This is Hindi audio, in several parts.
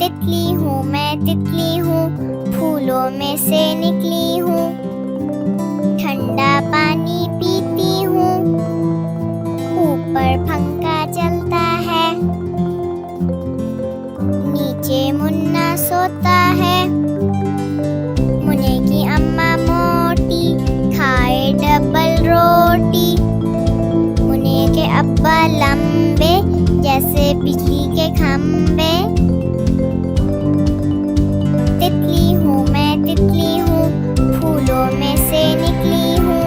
तितली हूँ मैं तितली हूँ, फूलों में से निकली हूँ। ठंडा पानी पीती हूँ, ऊपर पंखा चलता है। नीचे मुन्ना सोता है, मुन्ने की अम्मा मोटी खाए डबल रोटी। मुन्ने के अब्बा लंबे जैसे बिजली के खंबे। तितली हूँ मैं तितली हूँ, फूलों में से निकली हूँ।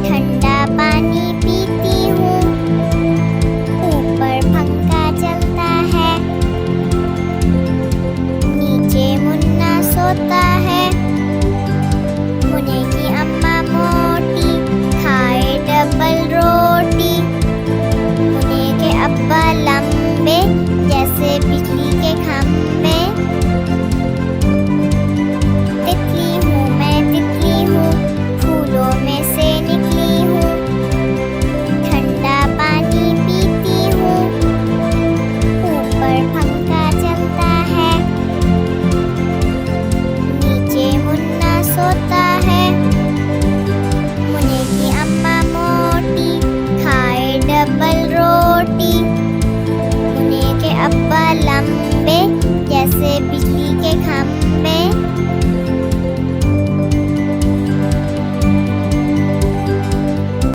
ठंडा पानी पीती हूँ, ऊपर पंखा चलता है। नीचे मुन्ना सोता है, मुन्ने की अम्मा मोटी खाए डबल रोटी। मुन्ने के अब्बा लंबे जैसे बिजली के खंबे। तितली हूँ मैं तितली हूँ, फूलों में से निकली हूँ। ठंडा पानी पीती हूँ, ऊपर पंखा चलता है। नीचे मुन्ना सोता है, मुन्ने की अम्मा मोटी खाए डबल रोटी। मुन्ने के अब्बा लंबे जैसे बिजली के खंबे।